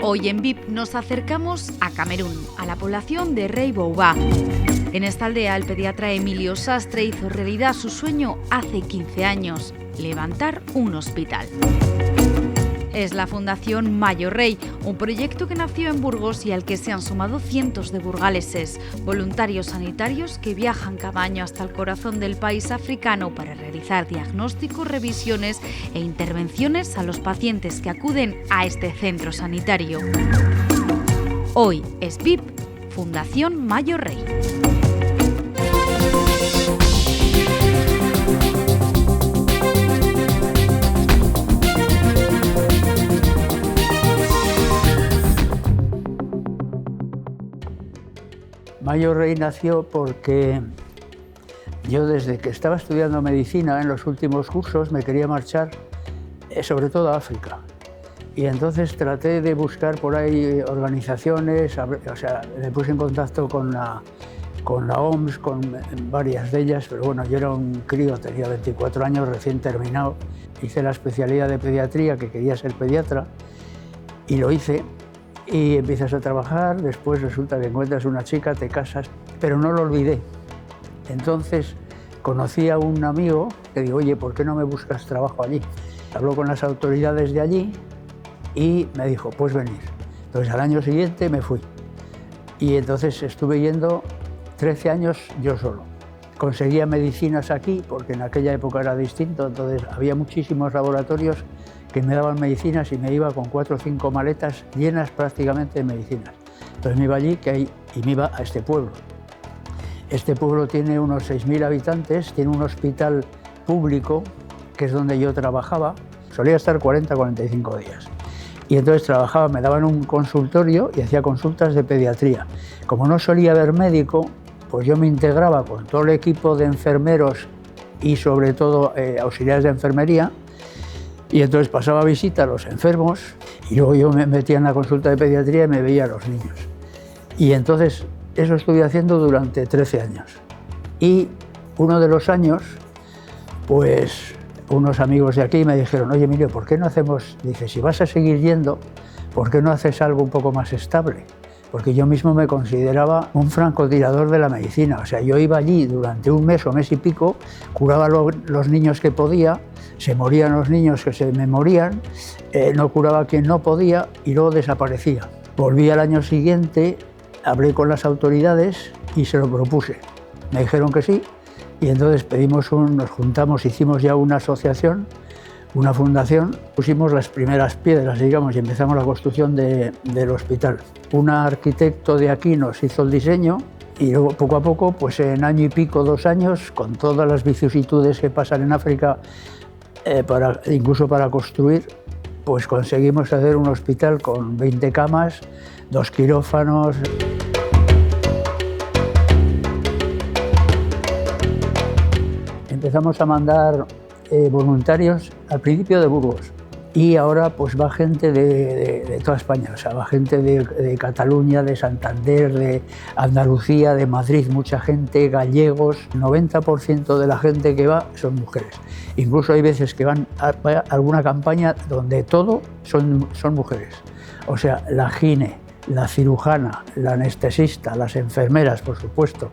Hoy en VIP nos acercamos a Camerún, a la población de Rey Boubá. En esta aldea el pediatra Emilio Sastre hizo realidad su sueño hace 15 años, levantar un hospital. Es la Fundación Mayo Rey, un proyecto que nació en Burgos y al que se han sumado cientos de burgaleses, voluntarios sanitarios que viajan cada año hasta el corazón del país africano para realizar diagnósticos, revisiones e intervenciones a los pacientes que acuden a este centro sanitario. Hoy es VIP, Fundación Mayo Rey. Mayo Rey nació porque yo desde que estaba estudiando medicina en los últimos cursos me quería marchar sobre todo a África. Y entonces traté de buscar por ahí organizaciones, o sea, me puse en contacto con la OMS, con varias de ellas, pero bueno, yo era un crío, tenía 24 años, recién terminado. Hice la especialidad de pediatría, que quería ser pediatra, y lo hice. Y empiezas a trabajar, después resulta que encuentras una chica, te casas, pero no lo olvidé. Entonces conocí a un amigo que digo, oye, ¿por qué no me buscas trabajo allí? Habló con las autoridades de allí y me dijo, pues venir. Entonces al año siguiente me fui. Y entonces estuve yendo 13 años yo solo. Conseguía medicinas aquí, porque en aquella época era distinto, entonces había muchísimos laboratorios que me daban medicinas y me iba con 4 o 5 maletas llenas prácticamente de medicinas. Entonces me iba allí y me iba a este pueblo. Este pueblo tiene unos 6.000 habitantes, tiene un hospital público, que es donde yo trabajaba. Solía estar 40 o 45 días. Y entonces trabajaba, me daban un consultorio y hacía consultas de pediatría. Como no solía haber médico, pues yo me integraba con todo el equipo de enfermeros y sobre todo auxiliares de enfermería. Y entonces pasaba visita a los enfermos y luego yo me metía en la consulta de pediatría y me veía a los niños. Y entonces eso estuve haciendo durante 13 años. Y uno de los años, pues unos amigos de aquí me dijeron, oye Emilio, ¿por qué no hacemos? Dice, si vas a seguir yendo, ¿por qué no haces algo un poco más estable? Porque yo mismo me consideraba un francotirador de la medicina. O sea, yo iba allí durante un mes o mes y pico, curaba los niños que podía, se morían los niños que se me morían, no curaba a quien no podía y luego desaparecía. Volví al año siguiente, hablé con las autoridades y se lo propuse. Me dijeron que sí y entonces nos juntamos, hicimos ya una asociación, una fundación, pusimos las primeras piedras, digamos, y empezamos la construcción del hospital. Un arquitecto de aquí nos hizo el diseño y luego poco a poco, pues en año y pico, 2 años, con todas las vicisitudes que pasan en África, incluso para construir, pues conseguimos hacer un hospital con 20 camas, 2 quirófanos. Empezamos a mandar voluntarios al principio de Burgos y ahora pues va gente de toda España, o sea, va gente de Cataluña, de Santander, de Andalucía, de Madrid, mucha gente, gallegos. 90% de la gente que va son mujeres. Incluso hay veces que van a alguna campaña donde todo son mujeres. O sea, la gine, la cirujana, la anestesista, las enfermeras, por supuesto.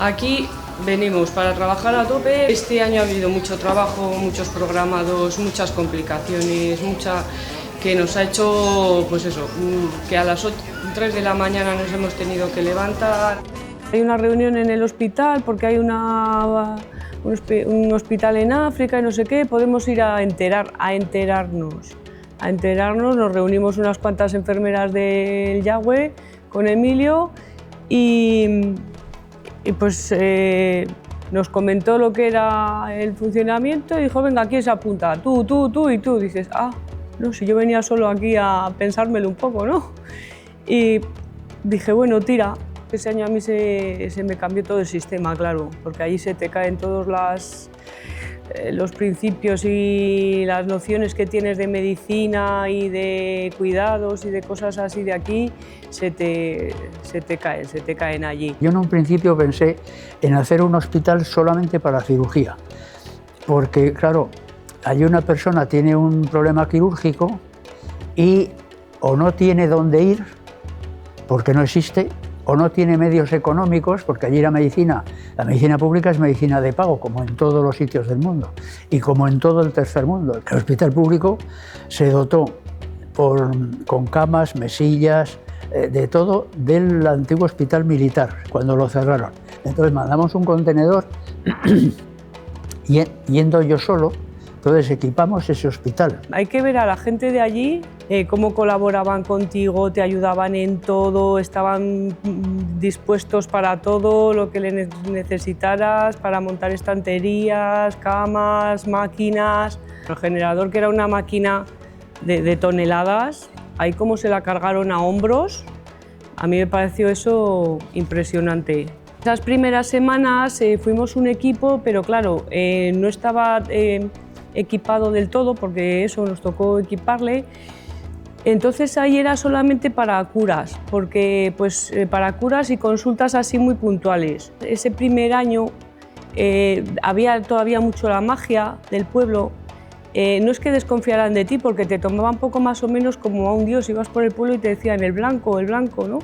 Aquí venimos para trabajar a tope. Este año ha habido mucho trabajo, muchos programados, muchas complicaciones, que nos ha hecho, pues eso, que a las 3 de la mañana nos hemos tenido que levantar. Hay una reunión en el hospital porque hay un hospital en África y no sé qué, podemos ir a enterarnos. Nos reunimos unas cuantas enfermeras del Yagüe con Emilio y pues nos comentó lo que era el funcionamiento y dijo, venga, ¿quién se apunta? Tú y tú. Dices, no, si yo venía solo aquí a pensármelo un poco, ¿no? Y dije, bueno, tira. Ese año a mí se me cambió todo el sistema, claro, porque allí se te caen todos los principios y las nociones que tienes de medicina y de cuidados y de cosas así de aquí, se te caen allí. Yo en un principio pensé en hacer un hospital solamente para cirugía, porque claro, allí una persona tiene un problema quirúrgico y o no tiene dónde ir, porque no existe, o no tiene medios económicos, porque allí la medicina pública es medicina de pago, como en todos los sitios del mundo y como en todo el tercer mundo. El hospital público se dotó con camas, mesillas, de todo del antiguo hospital militar, cuando lo cerraron. Entonces mandamos un contenedor yendo yo solo. Entonces equipamos ese hospital. Hay que ver a la gente de allí, cómo colaboraban contigo, te ayudaban en todo, estaban dispuestos para todo lo que necesitaras, para montar estanterías, camas, máquinas. El generador, que era una máquina de toneladas, ahí cómo se la cargaron a hombros, a mí me pareció eso impresionante. Esas primeras semanas fuimos un equipo, pero claro, no estaba equipado del todo, porque eso nos tocó equiparle. Entonces ahí era solamente para curas, porque para curas y consultas así muy puntuales. Ese primer año había todavía mucho la magia del pueblo. No es que desconfiaran de ti, porque te tomaban poco más o menos como a un dios, ibas por el pueblo y te decían el blanco, ¿no?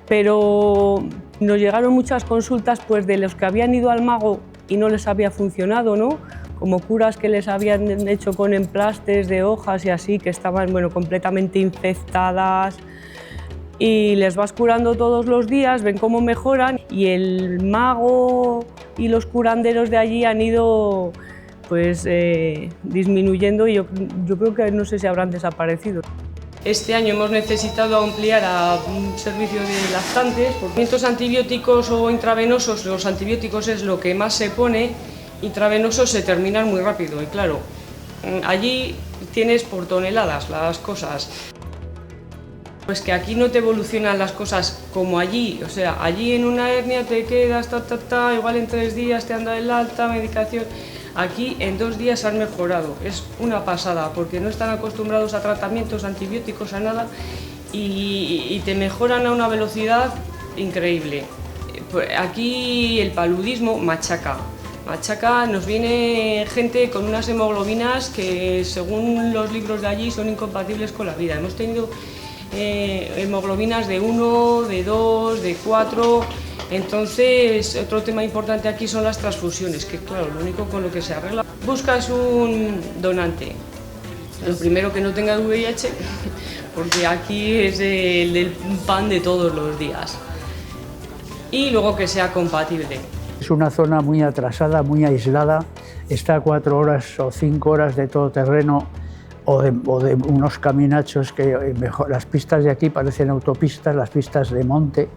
Pero nos llegaron muchas consultas pues, de los que habían ido al mago y no les había funcionado, ¿no? Como curas que les habían hecho con emplastes de hojas y así, que estaban completamente infectadas, y les vas curando todos los días, ven cómo mejoran, y el mago y los curanderos de allí han ido pues, disminuyendo, y yo creo que no sé si habrán desaparecido. Este año hemos necesitado ampliar a un servicio de lactantes. Por tratamientos antibióticos o intravenosos, los antibióticos es lo que más se pone, intravenosos se terminan muy rápido, y claro, allí tienes por toneladas las cosas. Pues que aquí no te evolucionan las cosas como allí, o sea, allí en una hernia te quedas, igual en 3 días te han dado el alta, medicación. Aquí en 2 días han mejorado, es una pasada, porque no están acostumbrados a tratamientos antibióticos, a nada, y te mejoran a una velocidad increíble. Pues aquí el paludismo machaca, nos viene gente con unas hemoglobinas que según los libros de allí son incompatibles con la vida. Hemos tenido hemoglobinas de 1, de 2, de 4... Entonces, otro tema importante aquí son las transfusiones, que claro, lo único con lo que se arregla. Buscas un donante, lo primero que no tenga VIH, porque aquí es el pan de todos los días, y luego que sea compatible. Es una zona muy atrasada, muy aislada, está a 4 horas o 5 horas de todoterreno o de unos caminachos que las pistas de aquí parecen autopistas, las pistas de monte,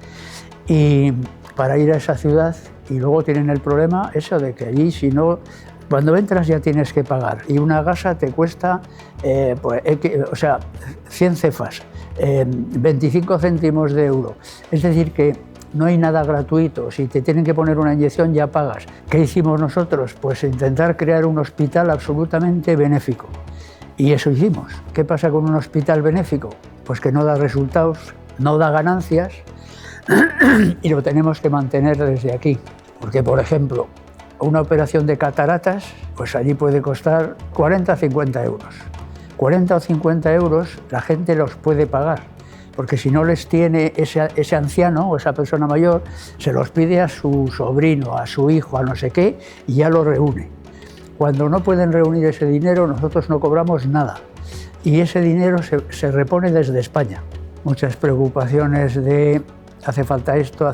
y para ir a esa ciudad, y luego tienen el problema eso de que allí, si no, cuando entras ya tienes que pagar, y una gasa te cuesta 100 cefas, 25 céntimos de euro, es decir que no hay nada gratuito, si te tienen que poner una inyección ya pagas. ¿Qué hicimos nosotros? Pues intentar crear un hospital absolutamente benéfico, y eso hicimos. ¿Qué pasa con un hospital benéfico? Pues que no da resultados, no da ganancias, y lo tenemos que mantener desde aquí, porque por ejemplo una operación de cataratas pues allí puede costar 40 o 50 euros. 40 o 50 euros la gente los puede pagar, porque si no les tiene ese anciano o esa persona mayor, se los pide a su sobrino, a su hijo, a no sé qué, y ya lo reúne. Cuando no pueden reunir ese dinero, nosotros no cobramos nada, y ese dinero se repone desde España. Muchas preocupaciones de hace falta esto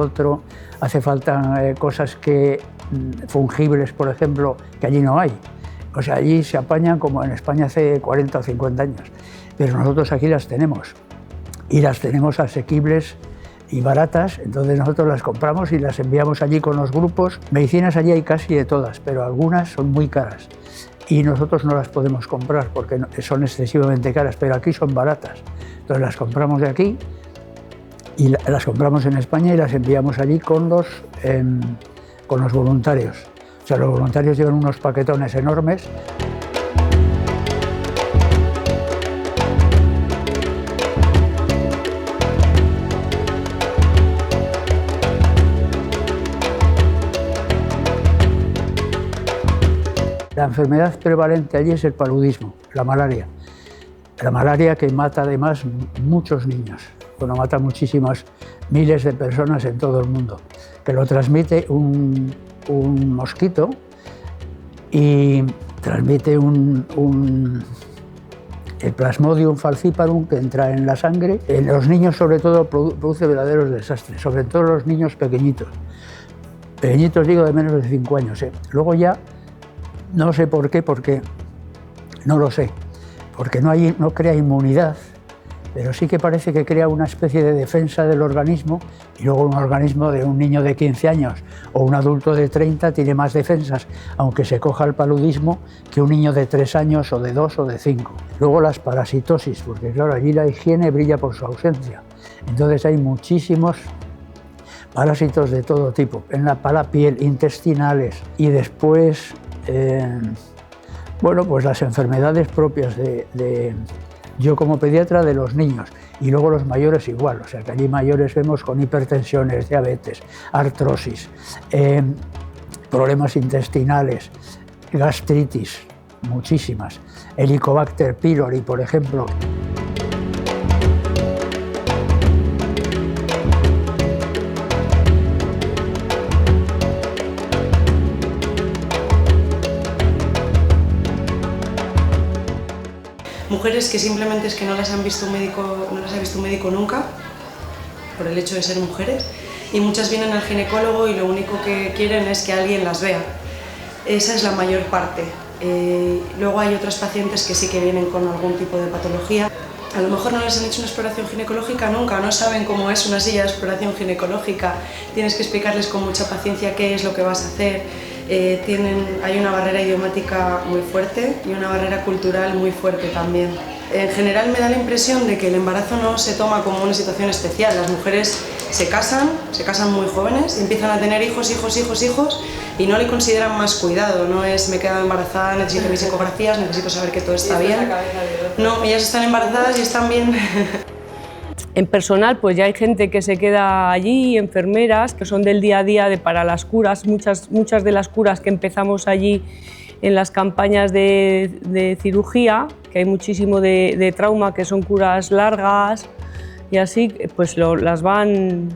otro, hace falta cosas fungibles, por ejemplo, que allí no hay. O sea, allí se apañan como en España hace 40 o 50 años, pero nosotros aquí las tenemos, y las tenemos asequibles y baratas, entonces nosotros las compramos y las enviamos allí con los grupos. Medicinas allí hay casi de todas, pero algunas son muy caras, y nosotros no las podemos comprar porque son excesivamente caras, pero aquí son baratas. Entonces las compramos de aquí, y las compramos en España y las enviamos allí con los voluntarios. O sea, los voluntarios llevan unos paquetones enormes. La enfermedad prevalente allí es el paludismo, la malaria. La malaria que mata además muchos niños. Bueno, mata muchísimas, miles de personas en todo el mundo, que lo transmite un mosquito y transmite el Plasmodium falciparum que entra en la sangre. En los niños sobre todo produce verdaderos desastres, sobre todo los niños pequeñitos. Pequeñitos digo de menos de 5 años. Luego ya no sé por qué, porque no lo sé, porque no crea inmunidad, pero sí que parece que crea una especie de defensa del organismo, y luego un organismo de un niño de 15 años o un adulto de 30 tiene más defensas, aunque se coja el paludismo, que un niño de 3 años o de 2 o de 5. Luego las parasitosis, porque claro, allí la higiene brilla por su ausencia. Entonces hay muchísimos parásitos de todo tipo, para la piel, intestinales, y después, bueno, pues las enfermedades propias yo como pediatra de los niños, y luego los mayores igual, o sea que allí mayores vemos con hipertensiones, diabetes, artrosis, problemas intestinales, gastritis, muchísimas, Helicobacter pylori, por ejemplo. Mujeres que simplemente es que no las ha visto un médico nunca, por el hecho de ser mujeres, y muchas vienen al ginecólogo y lo único que quieren es que alguien las vea. Esa es la mayor parte. Luego hay otras pacientes que sí que vienen con algún tipo de patología. A lo mejor no les han hecho una exploración ginecológica nunca, no saben cómo es una silla de exploración ginecológica, tienes que explicarles con mucha paciencia qué es lo que vas a hacer. Hay una barrera idiomática muy fuerte y una barrera cultural muy fuerte también. En general me da la impresión de que el embarazo no se toma como una situación especial. Las mujeres se casan muy jóvenes, empiezan a tener hijos y no le consideran más cuidado. No es me he quedado embarazada, necesito mis ecografías, necesito saber que todo está bien. No, ellas están embarazadas y están bien. En personal, pues ya hay gente que se queda allí, enfermeras que son del día a día para las curas. Muchas de las curas que empezamos allí en las campañas de cirugía, que hay muchísimo de trauma, que son curas largas y así, pues las van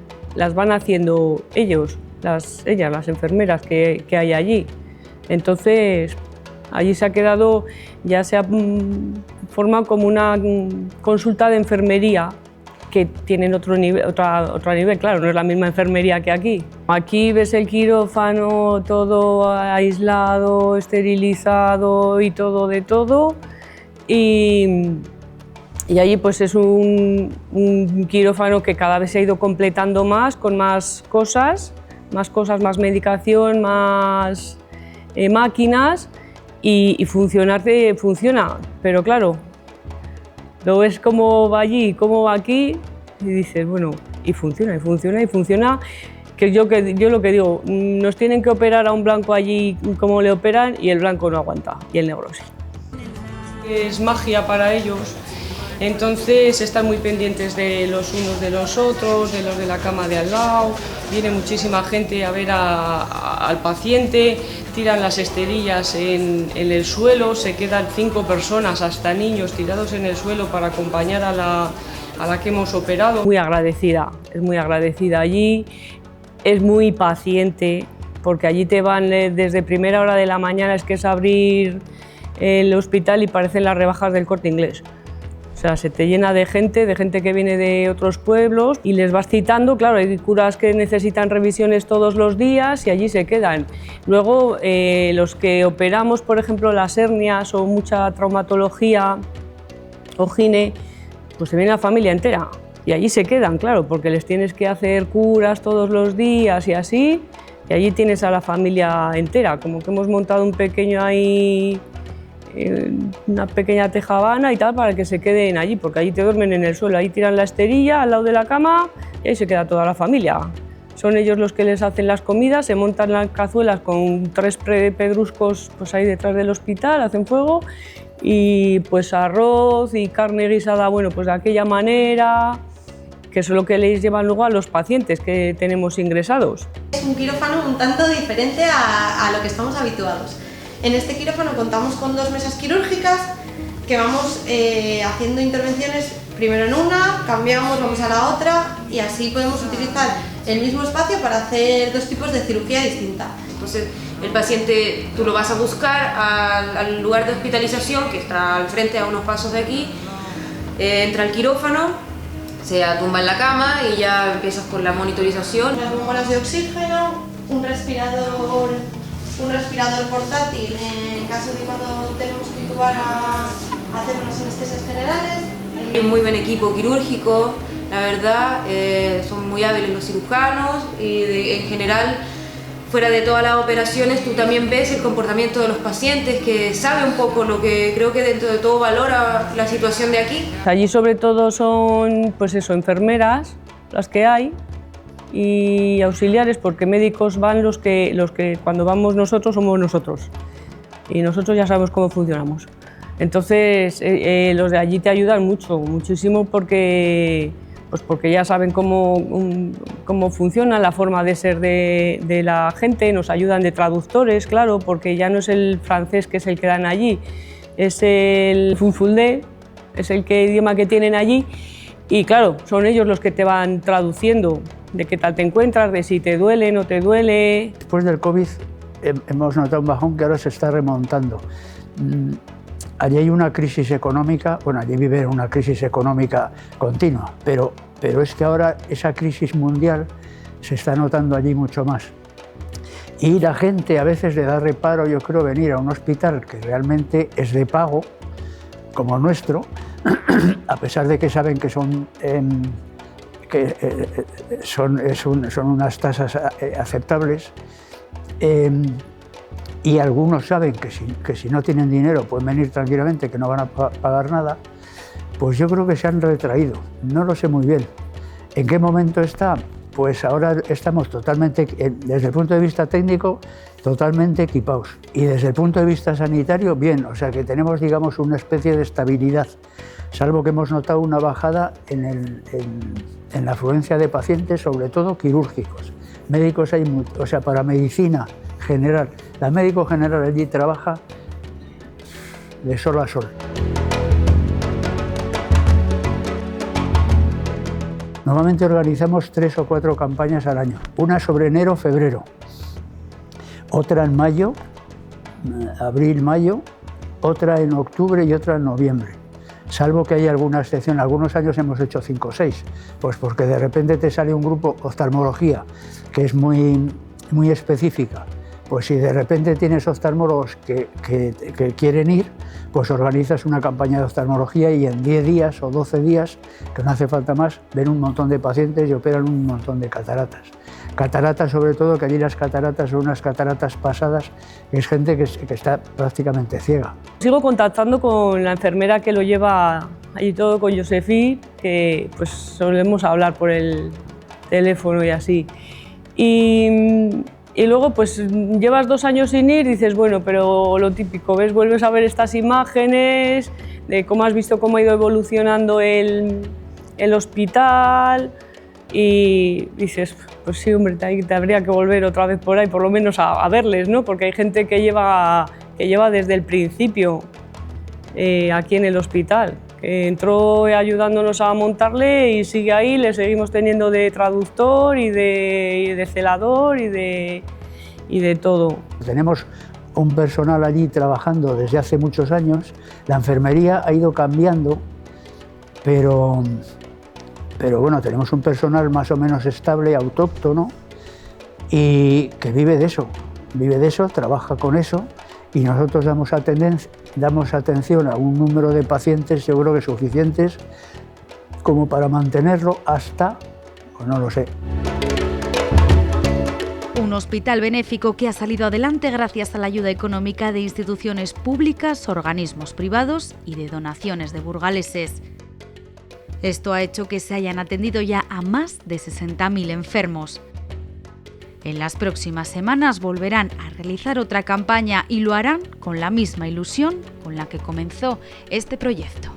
haciendo ellas, las enfermeras que hay allí. Entonces, allí se ha quedado, ya se ha formado como una consulta de enfermería, que tienen otro nivel, claro, no es la misma enfermería que aquí. Aquí ves el quirófano todo aislado, esterilizado y todo de todo, y allí pues es un quirófano que cada vez se ha ido completando más, con más cosas, más medicación, más máquinas, y funciona, pero claro, lo ves cómo va allí, cómo va aquí, y dices, bueno, y funciona, que yo lo que digo, nos tienen que operar a un blanco allí como le operan y el blanco no aguanta, y el negro sí. Es magia para ellos, entonces están muy pendientes de los unos de los otros, de los de la cama de al lado, viene muchísima gente a ver al paciente, tiran las esterillas en el suelo, se quedan 5 personas, hasta niños, tirados en el suelo para acompañar a la que hemos operado. Es muy agradecida allí, es muy paciente, porque allí te van desde primera hora de la mañana, es que es abrir el hospital y parecen las rebajas del Corte Inglés. O sea, se te llena de gente que viene de otros pueblos y les vas citando. Claro, hay curas que necesitan revisiones todos los días y allí se quedan. Luego, los que operamos, por ejemplo, las hernias o mucha traumatología o gine, pues se viene la familia entera y allí se quedan, claro, porque les tienes que hacer curas todos los días y así, y allí tienes a la familia entera. Como que hemos montado un pequeño ahí una pequeña tejabana y tal para que se queden allí, porque allí te duermen en el suelo, ahí tiran la esterilla al lado de la cama y ahí se queda toda la familia. Son ellos los que les hacen las comidas, se montan las cazuelas con 3 pedruscos pues ahí detrás del hospital, hacen fuego y pues arroz y carne guisada, bueno, pues de aquella manera, que eso es lo que les llevan luego a los pacientes que tenemos ingresados. Es un quirófano un tanto diferente a lo que estamos habituados. En este quirófano contamos con 2 mesas quirúrgicas que vamos haciendo intervenciones primero en una, cambiamos, vamos a la otra y así podemos utilizar el mismo espacio para hacer 2 tipos de cirugía distinta. Entonces el paciente tú lo vas a buscar al lugar de hospitalización que está al frente a unos pasos de aquí, entra al quirófano, se tumba en la cama y ya empiezas con la monitorización. Unas bombonas de oxígeno, un respirador portátil en caso de cuando tenemos que intubar a hacer unas anestesias generales. Hay un muy buen equipo quirúrgico, la verdad, son muy hábiles los cirujanos y en general, fuera de todas las operaciones, tú también ves el comportamiento de los pacientes, que sabe un poco lo que creo que dentro de todo valora la situación de aquí. Allí sobre todo son pues eso, enfermeras las que hay y auxiliares, porque médicos van los que cuando vamos nosotros somos nosotros y nosotros ya sabemos cómo funcionamos. Entonces los de allí te ayudan muchísimo porque ya saben cómo funciona la forma de ser de la gente, nos ayudan de traductores, claro, porque ya no es el francés que es el que dan allí, es el funfulde, es el idioma que tienen allí y claro, son ellos los que te van traduciendo de qué tal te encuentras, de si te duele, no te duele. Después del COVID hemos notado un bajón que ahora se está remontando. Allí hay una crisis económica, bueno, allí vive una crisis económica continua, pero es que ahora esa crisis mundial se está notando allí mucho más. Y la gente a veces le da reparo, yo creo, venir a un hospital que realmente es de pago, como el nuestro, a pesar de que saben que son unas tasas aceptables. Y algunos saben que si no tienen dinero pueden venir tranquilamente, que no van a pagar nada, pues yo creo que se han retraído. No lo sé muy bien. ¿En qué momento está? Pues ahora estamos totalmente, desde el punto de vista técnico, totalmente equipados. Y desde el punto de vista sanitario, bien. O sea que tenemos, digamos, una especie de estabilidad, salvo que hemos notado una bajada en la afluencia de pacientes, sobre todo quirúrgicos. Médicos hay muchos, o sea, para medicina general. La médico general allí trabaja de sol a sol. Normalmente organizamos 3 o 4 campañas al año. Una sobre enero, febrero. Otra en mayo, abril, mayo. Otra en octubre y otra en noviembre. Salvo que haya alguna excepción. Algunos años hemos hecho 5 o 6. Pues porque de repente te sale un grupo oftalmología que es muy específica. Pues si de repente tienes oftalmólogos que quieren ir, pues organizas una campaña de oftalmología y en 10 días o 12 días, que no hace falta más, ven un montón de pacientes y operan un montón de cataratas. Cataratas sobre todo, que allí las cataratas son unas cataratas pasadas, es gente que está prácticamente ciega. Sigo contactando con la enfermera que lo lleva allí todo, con Josefi, que pues solemos hablar por el teléfono y así. Y luego pues llevas 2 años sin ir y dices, bueno, pero lo típico, ¿ves? Vuelves a ver estas imágenes de cómo has visto cómo ha ido evolucionando el hospital y dices, pues sí, hombre, te habría que volver otra vez por ahí, por lo menos a verles, ¿no? Porque hay gente que lleva desde el principio aquí en el hospital, que entró ayudándonos a montarle y sigue ahí, le seguimos teniendo de traductor y de celador y de todo. Tenemos un personal allí trabajando desde hace muchos años. La enfermería ha ido cambiando, pero bueno, tenemos un personal más o menos estable, autóctono, y que vive de eso, trabaja con eso, y nosotros damos atención a un número de pacientes, yo creo que suficientes como para mantenerlo hasta, pues no lo sé. un hospital benéfico que ha salido adelante gracias a la ayuda económica de instituciones públicas, organismos privados y de donaciones de burgaleses. Esto ha hecho que se hayan atendido ya a más de 60.000 enfermos. En las próximas semanas volverán a realizar otra campaña y lo harán con la misma ilusión con la que comenzó este proyecto.